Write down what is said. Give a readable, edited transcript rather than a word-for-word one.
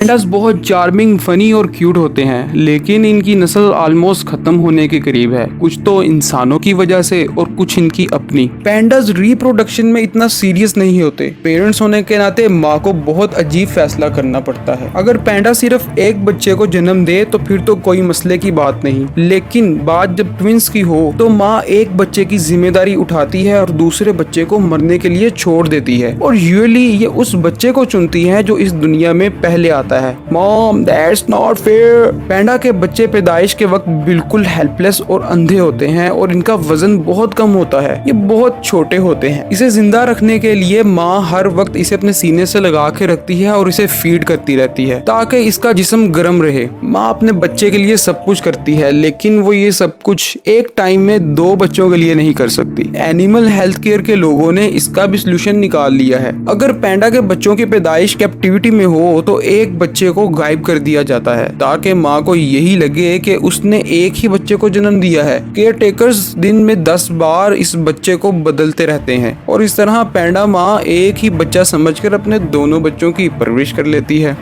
Pandas बहुत charming, funny और cute होते हैं, लेकिन इनकी नस्ल ऑलमोस्ट खत्म होने के करीब है। कुछ तो इंसानों की वजह से और कुछ इनकी अपनी। पैंडास रिप्रोडक्शन में इतना सीरियस नहीं होते। पेरेंट्स होने के नाते माँ को बहुत अजीब फैसला करना पड़ता है। अगर पैंडा सिर्फ एक बच्चे को जन्म दे तो फिर तो कोई मसले की बात नहीं, लेकिन बात जब ट्विंस की हो तो माँ एक बच्चे की जिम्मेदारी उठाती है और दूसरे बच्चे को मरने के लिए छोड़ देती है। और यूजुअली ये उस बच्चे को चुनती है जो इस दुनिया में पहले आता है। Mom, that's not fair. Panda के बच्चे पैदाइश के वक्त बिल्कुल हेल्पलेस और अंधे होते हैं और इनका वजन बहुत कम होता है। ये बहुत छोटे होते हैं। इसे जिंदा रखने के लिए माँ हर वक्त इसे अपने सीने से लगा के रखती है और इसे फीड करती रहती है ताकि इसका जिस्म गर्म रहे। माँ अपने बच्चे के लिए सब कुछ करती है, लेकिन वो ये सब कुछ एक टाइम में 2 बच्चों के लिए नहीं कर सकती। एनिमल हेल्थ केयर के लोगों ने इसका भी सोल्यूशन निकाल लिया है। अगर पैंडा के बच्चों की पैदाइश कैप्टिविटी में हो तो एक बच्चे को गायब कर दिया जाता है ताकि माँ को यही लगे कि उसने एक ही बच्चे को जन्म दिया है। केयर टेकर्स दिन में 10 बार इस बच्चे को बदलते रहते हैं और इस तरह पैंडा माँ एक ही बच्चा समझकर अपने दोनों बच्चों की परवरिश कर लेती है।